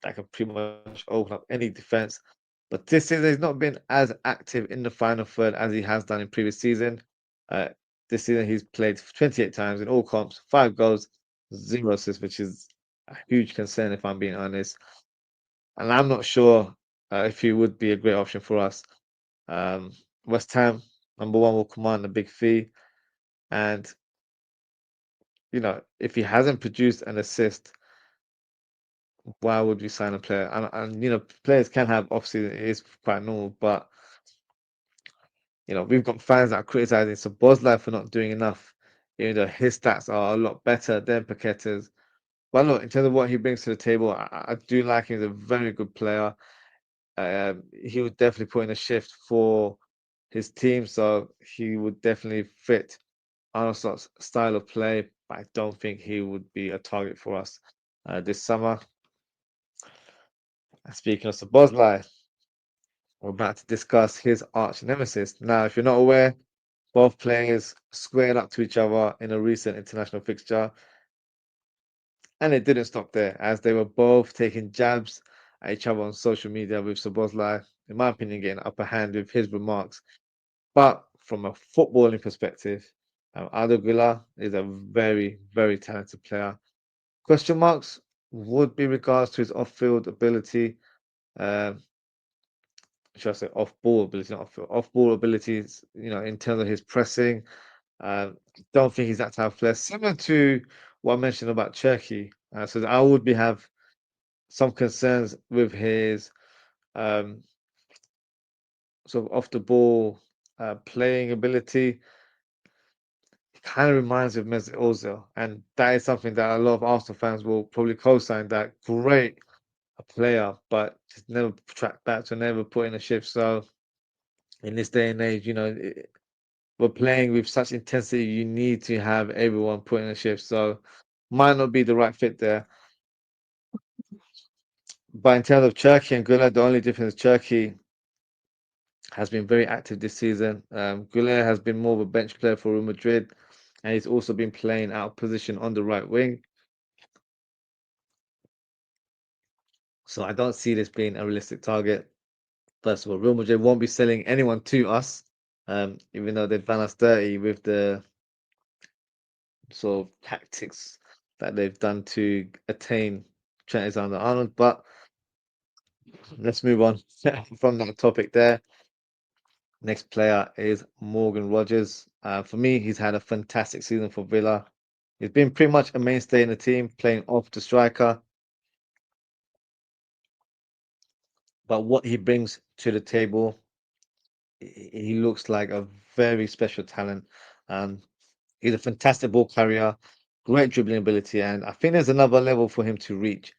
that can pretty much open up any defense. But this season, he's not been as active in the final third as he has done in previous season. Uh, this season, he's played 28 times in all comps, 5 goals, 0 assists, which is a huge concern if I'm being honest. And I'm not sure if he would be a great option for us. Um, West Ham, number one, will command a big fee. And, if he hasn't produced an assist, why would we sign a player? And players can have off season, it is quite normal, but we've got fans that are criticizing Szoboszlai for not doing enough, even though his stats are a lot better than Paqueta's. But look, in terms of what he brings to the table, I do like him. He's a very good player. He would definitely put in a shift for his team, so he would definitely fit Arnold's style of play. But I don't think he would be a target for us this summer. And speaking of Szoboszlai, we're about to discuss his arch nemesis. Now, if you're not aware, both players squared up to each other in a recent international fixture, and it didn't stop there, as they were both taking jabs at each other on social media, with Szoboszlai, in my opinion, getting upper hand with his remarks. But from a footballing perspective, Arda is a very, very talented player. Question marks would be regards to his off-field ability. Um, should I say off-ball ability, not off-field, off-ball abilities, in terms of his pressing. Don't think he's that type of player. Similar to what I mentioned about Turkey. So I would have some concerns with his um, sort of off the ball playing ability. It kind of reminds me of Mesut Ozil, and that is something that a lot of Arsenal fans will probably co-sign. That great a player, but just never track back to never put in a shift. So in this day and age, we're playing with such intensity. You need to have everyone put in a shift. So might not be the right fit there. But in terms of Turkey and Gula, the only difference is Turkey has been very active this season. Gula has been more of a bench player for Real Madrid, and he's also been playing out of position on the right wing. So I don't see this being a realistic target. First of all, Real Madrid won't be selling anyone to us, even though they've done us dirty with the sort of tactics that they've done to attain Trent Alexander-Arnold. But let's move on from that topic there. Next player is Morgan Rogers. For me, he's had a fantastic season for Villa. He's been pretty much a mainstay in the team, playing off the striker. But what he brings to the table, he looks like a very special talent. Um, he's a fantastic ball carrier, great dribbling ability, and I think there's another level for him to reach.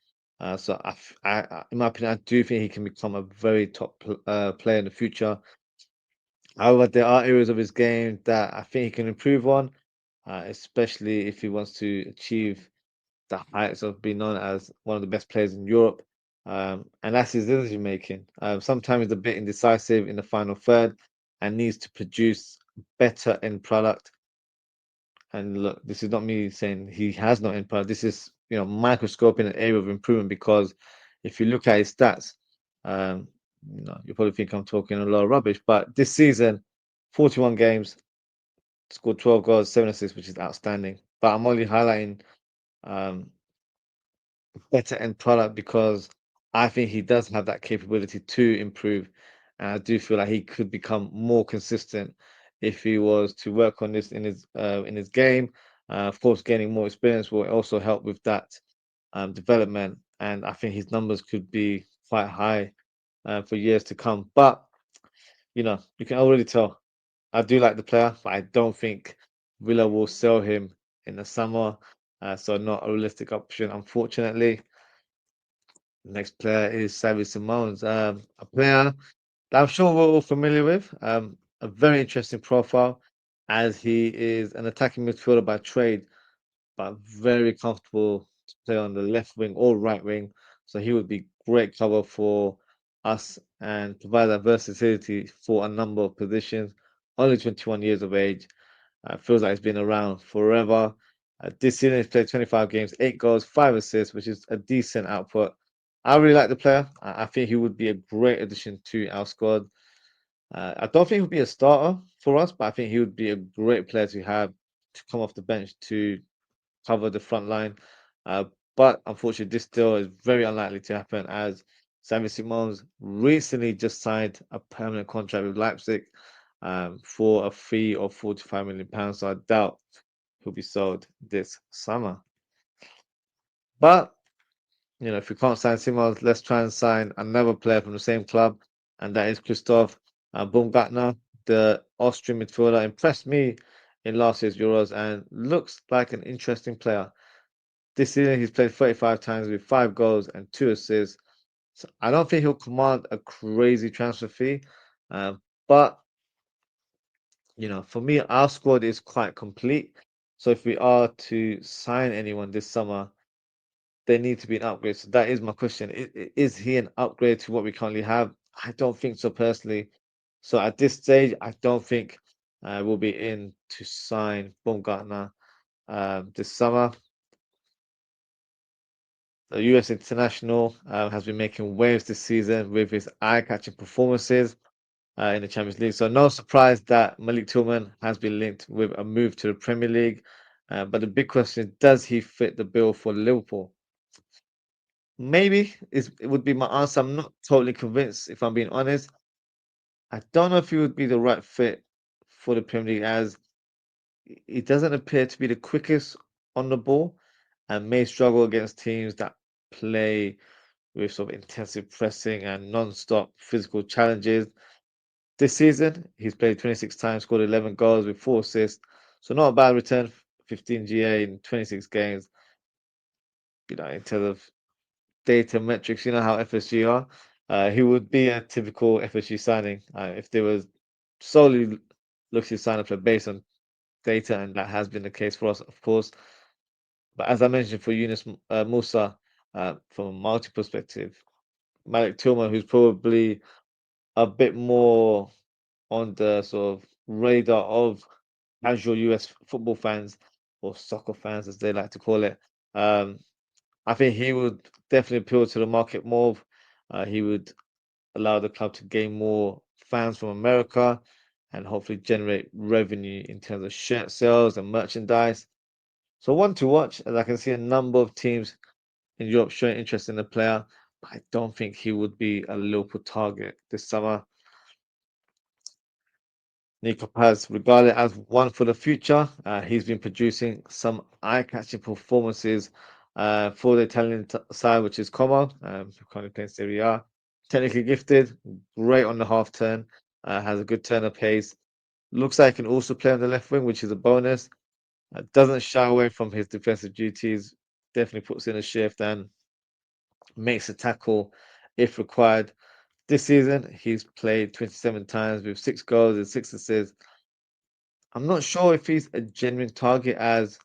So, in my opinion, I do think he can become a very top player in the future. However, there are areas of his game that I think he can improve on, especially if he wants to achieve the heights of being known as one of the best players in Europe. And that's his decision making. Sometimes he's a bit indecisive in the final third and needs to produce better end product. And look, this is not me saying he has no end product. This is, microscoping an area of improvement, because if you look at his stats, um, you probably think I'm talking a lot of rubbish, but this season, 41 games, scored 12 goals, 7 assists, which is outstanding. But I'm only highlighting um, better end product because I think he does have that capability to improve. And I do feel like he could become more consistent if he was to work on this in his game. Of course, gaining more experience will also help with that development. And I think his numbers could be quite high for years to come. But you can already tell I do like the player, but I don't think Villa will sell him in the summer. So not a realistic option, unfortunately. The next player is Xavi Simons, a player that I'm sure we're all familiar with. A very interesting profile, as he is an attacking midfielder by trade, but very comfortable to play on the left wing or right wing. So he would be great cover for us and provide that versatility for a number of positions. Only 21 years of age. Feels like he's been around forever. This season he's played 25 games, 8 goals, 5 assists, which is a decent output. I really like the player. I think he would be a great addition to our squad. I don't think he'll be a starter for us, but I think he would be a great player to have to come off the bench to cover the front line. Uh, but unfortunately, this deal is very unlikely to happen as Xavi Simons recently just signed a permanent contract with Leipzig for a fee of £45 million. So I doubt he'll be sold this summer. But if we can't sign Simons, let's try and sign another player from the same club, and that is Christoph Baumgartner, the Austrian midfielder. Impressed me in last year's Euros and looks like an interesting player. This season, he's played 35 times with 5 goals and 2 assists. So I don't think he'll command a crazy transfer fee, but for me, our squad is quite complete. So if we are to sign anyone this summer, they need to be an upgrade. So that is my question. Is he an upgrade to what we currently have? I don't think so personally. So at this stage, I don't think we'll be in to sign Baumgartner this summer. The US international has been making waves this season with his eye-catching performances in the Champions League. So no surprise that Malik Tillman has been linked with a move to the Premier League. But the big question is, does he fit the bill for Liverpool? Maybe it would be my answer. I'm not totally convinced, if I'm being honest. I don't know if he would be the right fit for the Premier League, as he doesn't appear to be the quickest on the ball and may struggle against teams that play with sort of intensive pressing and non-stop physical challenges. This season, he's played 26 times, scored 11 goals with 4 assists. So not a bad return, 15 GA in 26 games. In terms of data metrics, you know how FSG are. He would be a typical FSG signing if they was solely looking to sign a player based on data, and that has been the case for us, of course. But as I mentioned, for Yunus Musa, from a multi perspective, Malik Tillman, who's probably a bit more on the sort of radar of casual US football fans or soccer fans, as they like to call it. Um, I think he would definitely appeal to the market more. He would allow the club to gain more fans from America and hopefully generate revenue in terms of shirt sales and merchandise. So one to watch, as I can see a number of teams in Europe showing interest in the player, but I don't think he would be a Liverpool target this summer. Nico Paz, regarded as one for the future, he's been producing some eye-catching performances for the Italian side, which is Como, who currently playing Serie A. Technically gifted, great on the half turn, has a good turn of pace. Looks like he can also play on the left wing, which is a bonus. Doesn't shy away from his defensive duties, definitely puts in a shift and makes a tackle if required. This season, he's played 27 times with 6 goals and 6 assists. I'm not sure if he's a genuine target, as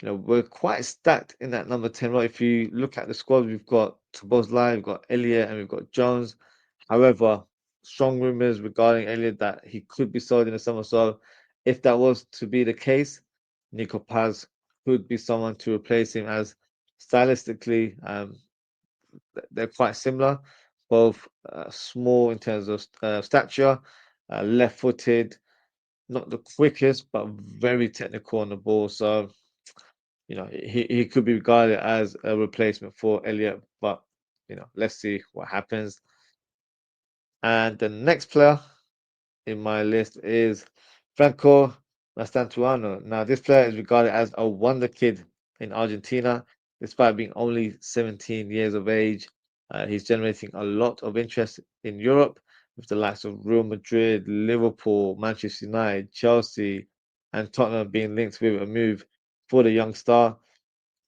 we're quite stacked in that number 10 role. If you look at the squad, we've got Szoboszlai, we've got Elliott, and we've got Jones. However, strong rumors regarding Elliott that he could be sold in the summer. So if that was to be the case, Nico Paz could be someone to replace him, as stylistically, they're quite similar. Both small in terms of stature, left-footed, not the quickest, but very technical on the ball. So he could be regarded as a replacement for Elliott, but let's see what happens. And the next player in my list is Franco Mastantuano. Now, this player is regarded as a wonder kid in Argentina, despite being only 17 years of age. He's generating a lot of interest in Europe with the likes of Real Madrid, Liverpool, Manchester United, Chelsea, and Tottenham being linked with a move for the young star.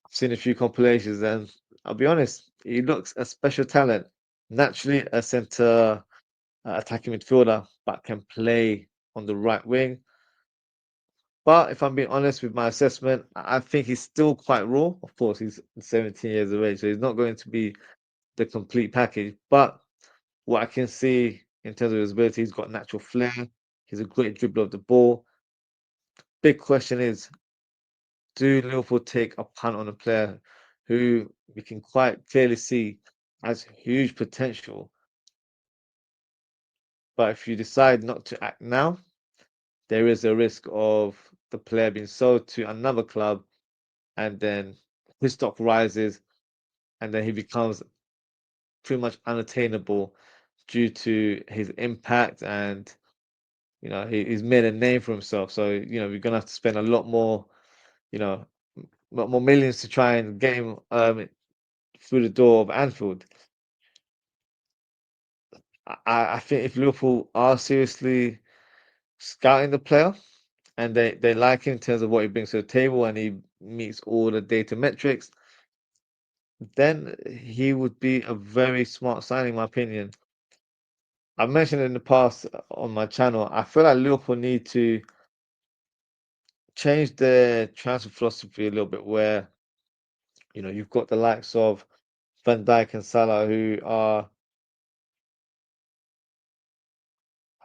I've seen a few compilations, and I'll be honest, he looks a special talent. Naturally, a centre attacking midfielder, but can play on the right wing. But if I'm being honest with my assessment, I think he's still quite raw. Of course, he's 17 years of age, so he's not going to be the complete package. But what I can see in terms of his ability, he's got natural flair. He's a great dribbler of the ball. Big question is, do Liverpool take a punt on a player who we can quite clearly see has huge potential. But if you decide not to act now, there is a risk of the player being sold to another club, and then his stock rises, and then he becomes pretty much unattainable due to his impact, and he's made a name for himself. So we're gonna have to spend a lot more, you know, lot more millions to try and get him through the door of Anfield. I think if Liverpool are seriously scouting the player, and they like him in terms of what he brings to the table, and he meets all the data metrics, then he would be a very smart signing, in my opinion. I've mentioned in the past on my channel, I feel like Liverpool need to change their transfer philosophy a little bit, where you've got the likes of Van Dijk and Salah, who are,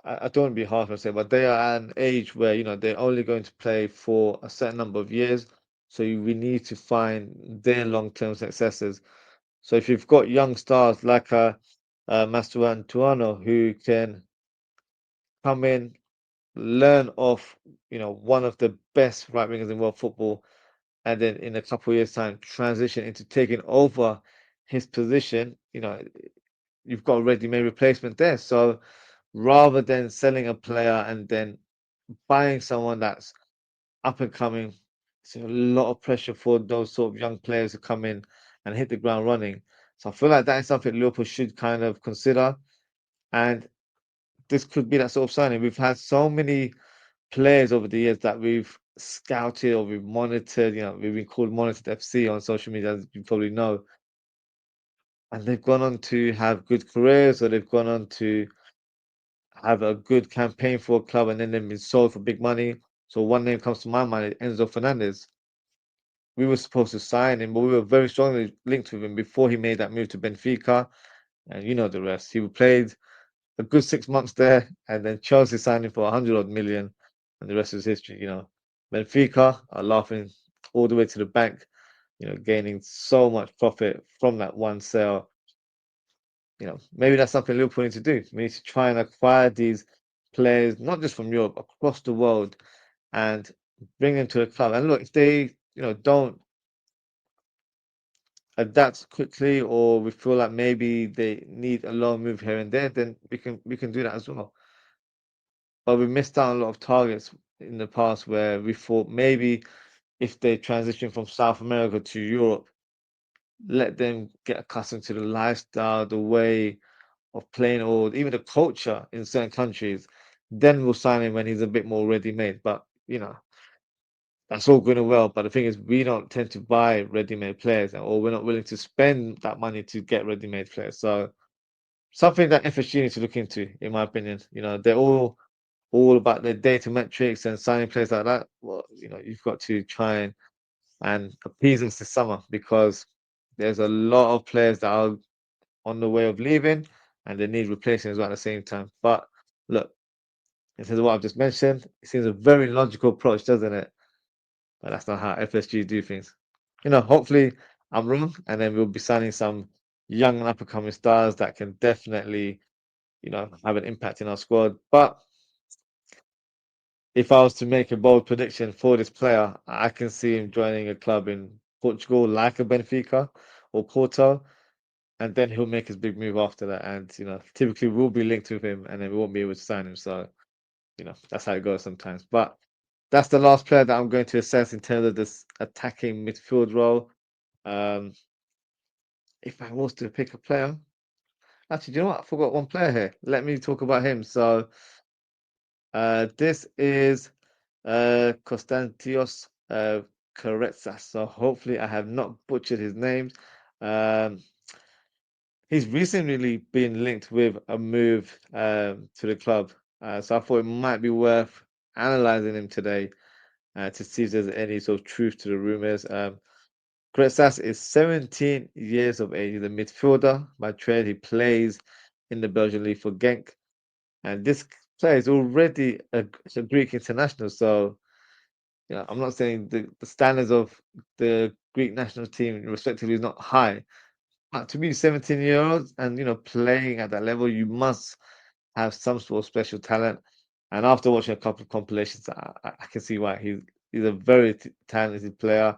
I don't want to be harsh on say, but they are at an age where they're only going to play for a certain number of years. So we need to find their long-term successors. So if you've got young stars like Mascherano, who can come in, learn off one of the best right wingers in world football, and then in a couple of years' time transition into taking over his position, you've got a ready-made replacement there. So rather than selling a player and then buying someone that's up and coming, it's a lot of pressure for those sort of young players to come in and hit the ground running. So I feel like that is something Liverpool should kind of consider. And this could be that sort of signing. We've had so many players over the years that we've scouted or we've monitored. We've been called Monitored FC on social media, as you probably know. And they've gone on to have good careers, or they've gone on to have a good campaign for a club, and then they've been sold for big money. So one name comes to my mind, Enzo Fernandez. We were supposed to sign him, but we were very strongly linked with him before he made that move to Benfica. And you know the rest. He played a good 6 months there, and then Chelsea signed him for 100 odd million, and the rest is history. Benfica are laughing all the way to the bank, gaining so much profit from that one sale. Maybe that's something Liverpool need to do. We need to try and acquire these players, not just from Europe, across the world, and bring them to the club. And look, if they, don't adapt quickly, or we feel like maybe they need a loan move here and there, then we can do that as well. But we missed out on a lot of targets in the past, where we thought maybe if they transition from South America to Europe, let them get accustomed to the lifestyle, the way of playing, or even the culture in certain countries, then we'll sign him when he's a bit more ready-made. But that's all good and well. But the thing is, we don't tend to buy ready-made players, or we're not willing to spend that money to get ready-made players. So something that FSG needs to look into, in my opinion. They're all about their data metrics and signing players like that. Well, you've got to try and appease us this summer, because there's a lot of players that are on the way of leaving, and they need replacing as well at the same time. But look, in terms of what I've just mentioned, it seems a very logical approach, doesn't it? But that's not how FSG do things. Hopefully I'm wrong, and then we'll be signing some young and up and coming stars that can definitely, have an impact in our squad. But if I was to make a bold prediction for this player, I can see him joining a club in Portugal, like a Benfica or Porto, and then he'll make his big move after that. And typically we'll be linked with him, and then we won't be able to sign him. So that's how it goes sometimes. But that's the last player that I'm going to assess in terms of this attacking midfield role. Um, if I was to pick a player, actually, do you know what? I forgot one player here. Let me talk about him. So this is Konstantios Karetsas. So hopefully I have not butchered his names. Um, he's recently been linked with a move to the club. So I thought it might be worth analysing him today to see if there's any sort of truth to the rumours. Karetsas is 17 years of age. He's a midfielder by trade. He plays in the Belgian league for Genk. And this player is already a Greek international. So I'm not saying the standards of the Greek national team respectively is not high, But to be 17-year-olds and playing at that level, you must have some sort of special talent. And after watching a couple of compilations, I can see why he's a very talented player.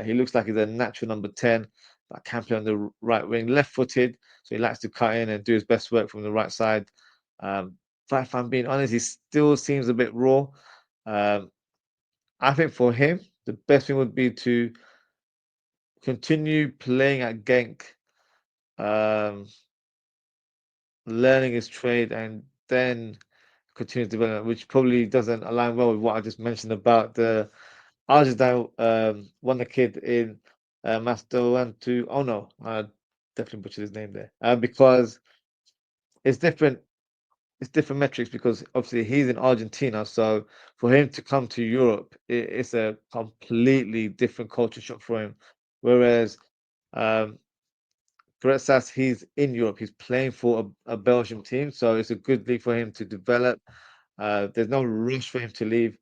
He looks like he's a natural number 10 that can play on the right wing, left-footed, so he likes to cut in and do his best work from the right side. But if I'm being honest, he still seems a bit raw. Um, I think for him, the best thing would be to continue playing at Genk, um, learning his trade, and then continue development, which probably doesn't align well with what I just mentioned about the Argentine one the kid in Master 1 2. Oh no, I definitely butchered his name there. Because it's different. It's different metrics because obviously he's in Argentina, so for him to come to Europe, it's a completely different culture shock for him. Whereas um, Gretzas, he's in Europe, he's playing for a Belgian team, so it's a good league for him to develop. There's no rush for him to leave,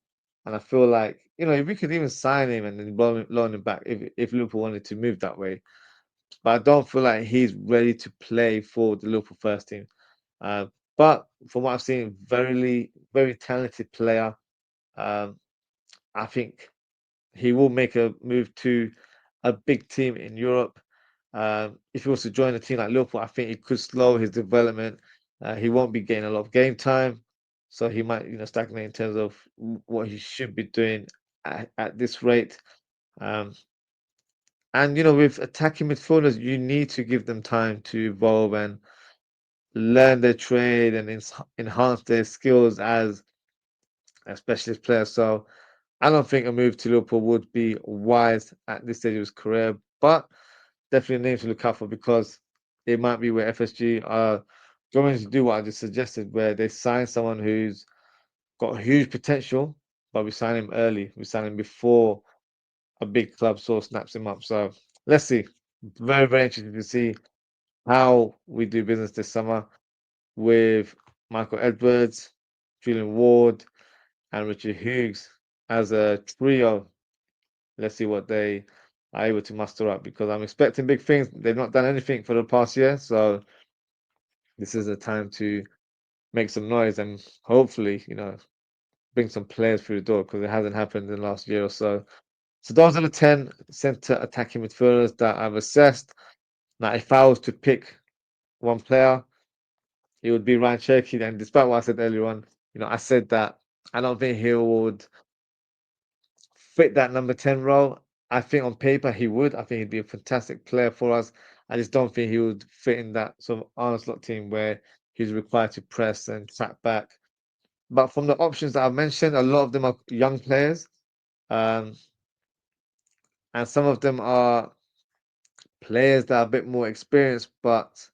and I feel like if we could even sign him and then loan him back if Liverpool wanted to move that way, but I don't feel like he's ready to play for the Liverpool first team. Uh, but from what I've seen, very talented player. Um, I think he will make a move to a big team in Europe. If he was to join a team like Liverpool, I think it could slow his development. He won't be getting a lot of game time, so he might, stagnate in terms of what he should be doing at this rate. Um, and with attacking midfielders, you need to give them time to evolve and learn their trade and enhance their skills as a specialist player. So I don't think a move to Liverpool would be wise at this stage of his career, but definitely a name to look out for because it might be where FSG are going to do what I just suggested, where they sign someone who's got huge potential, but we sign him early. We sign him before a big club sort of snaps him up. So let's see. Very, very interesting to see how we do business this summer with Michael Edwards, Julian Ward, and Richard Hughes as a trio. Let's see what they are able to muster up because I'm expecting big things. They've not done anything for the past year, so this is a time to make some noise and hopefully, bring some players through the door because it hasn't happened in the last year or so. So those are the 10 centre attacking midfielders that I've assessed. Now, if I was to pick one player, it would be Ryan Cherky. And despite what I said earlier on, I said that I don't think he would fit that number 10 role. I think on paper he would. I think he'd be a fantastic player for us. I just don't think he would fit in that sort of Arnold slot team where he's required to press and track back. But from the options that I've mentioned, a lot of them are young players. Um, and some of them are players that are a bit more experienced, but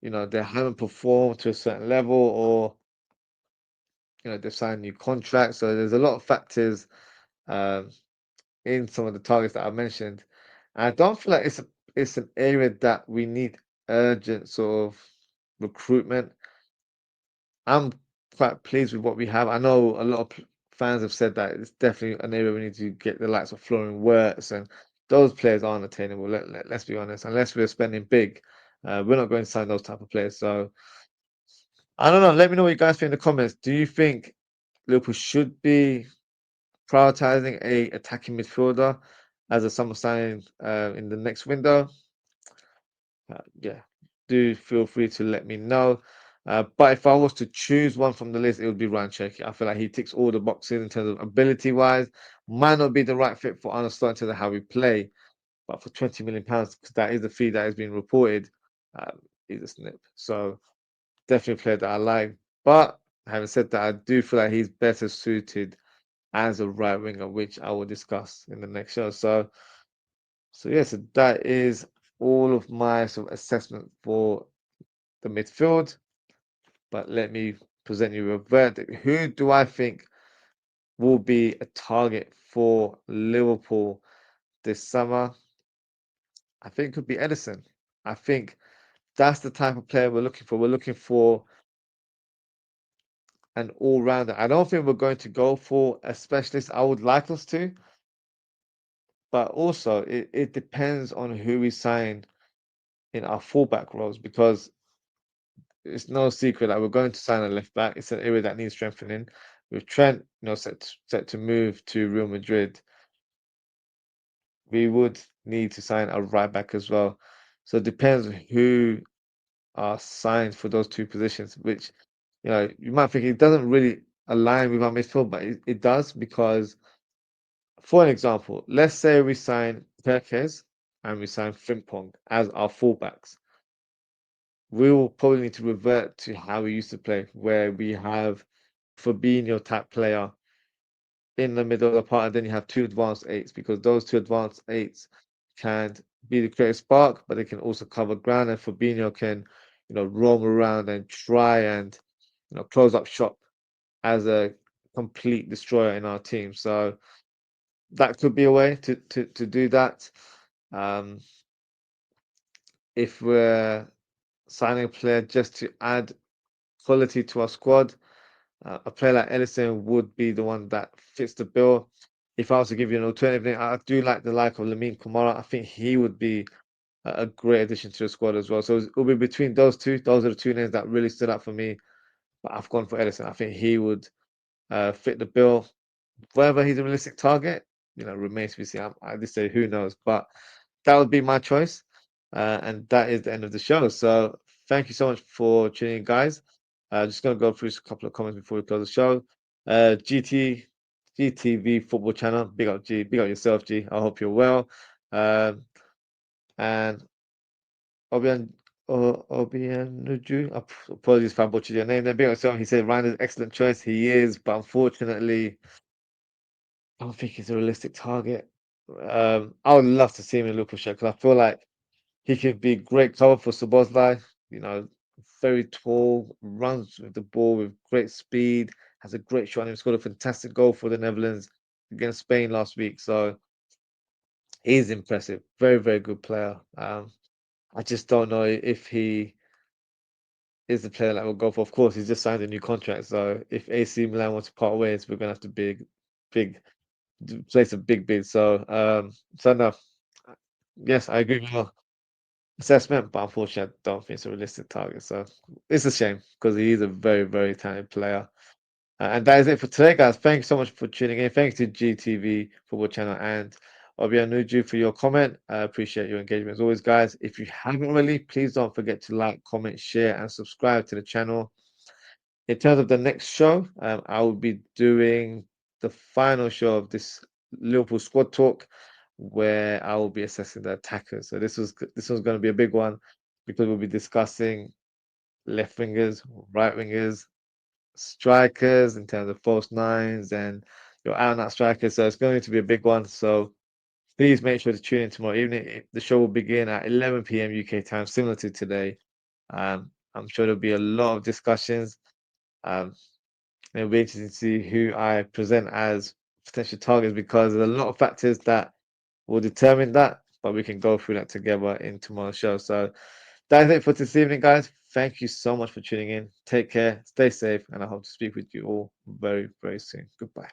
they haven't performed to a certain level or they've signed new contracts. So there's a lot of factors um, in some of the targets that I mentioned. And I don't feel like it's an area that we need urgent sort of recruitment. I'm quite pleased with what we have. I know a lot of fans have said that it's definitely an area we need to get the likes of Florian Wirtz, and those players aren't attainable. Let's be honest. Unless we're spending big, we're not going to sign those type of players. So I don't know. Let me know what you guys think in the comments. Do you think Liverpool should be prioritizing a attacking midfielder as a summer signing in the next window? Yeah, do feel free to let me know. But if I was to choose one from the list, it would be Ryan Cherky. I feel like he ticks all the boxes in terms of ability wise. Might not be the right fit for Arnold Slot in terms of how we play, but for £20 million, because that is the fee that is being reported, he's a snip. So definitely a player that I like. But having said that, I do feel like he's better suited as a right winger, which I will discuss in the next show. So yes, that is all of my sort of assessment for the midfield. But let me present you with a verdict. Who do I think will be a target for Liverpool this summer? I think it could be Edison. I think that's the type of player we're looking for. We're looking for an all-rounder. I don't think we're going to go for a specialist. I would like us to, but also it depends on who we sign in our fullback roles because it's no secret that we're going to sign a left back. It's an area that needs strengthening. With Trent, set to move to Real Madrid, we would need to sign a right back as well. So it depends who are signed for those two positions, which you might think it doesn't really align with our midfield, but it does because, for an example, let's say we sign Perkez and we sign Frimpong as our fullbacks. We will probably need to revert to how we used to play, where we have Fabinho type player in the middle of the park, and then you have two advanced eights because those two advanced eights can be the creative spark, but they can also cover ground, and Fabinho can, roam around and try and, close up shop as a complete destroyer in our team. So that could be a way to do that. Um, if we're signing a player just to add quality to our squad, a player like Ellison would be the one that fits the bill. If I was to give you an alternative name, I do like the like of Lamine Kamara. I think he would be a great addition to the squad as well. So it'll be between those two. Those are the two names that really stood out for me. But I've gone for Ellison. I think he would fit the bill. Whether he's a realistic target, remains to be seen. I just say who knows, but that would be my choice. And that is the end of the show. So thank you so much for tuning in, guys. Just gonna go through a couple of comments before we close the show. GTV Football Channel, big up G, big up yourself, G. I hope you're well. Um, and Obian Obianuju, apologies if I butchered your name there. Big up yourself. He said Ryan is an excellent choice. He is, but unfortunately, I don't think he's a realistic target. I would love to see him in Liverpool shirt because I feel like he could be great cover for Szoboszlai. You know, very tall, runs with the ball with great speed, has a great shot, and he scored a fantastic goal for the Netherlands against Spain last week. So he's impressive. Very, very good player. I just don't know if he is the player that will go for. Of course, he's just signed a new contract. So if AC Milan want to part ways, we're gonna have to big place a big bid. So no, yes, I agree with your assessment, but unfortunately, I don't think it's a realistic target. So it's a shame because he is a very, very talented player. And that is it for today, guys. Thanks so much for tuning in. Thanks to GTV Football Channel and Obianuju for your comment. I appreciate your engagement as always, guys. If you haven't already, please don't forget to like, comment, share, and subscribe to the channel. In terms of the next show, I will be doing the final show of this Liverpool Squad Talk, where I will be assessing the attackers. So this was going to be a big one because we'll be discussing left wingers, right wingers, strikers in terms of false nines and your out and out strikers. So it's going to be a big one. So please make sure to tune in tomorrow evening. The show will begin at 11 p.m. UK time, similar to today. I'm sure there'll be a lot of discussions. Um, It'll be interesting to see who I present as potential targets because there's a lot of factors that will determine that, but we can go through that together in tomorrow's show. So that's it for this evening, guys. Thank you so much for tuning in. Take care, stay safe, and I hope to speak with you all very, very soon. Goodbye.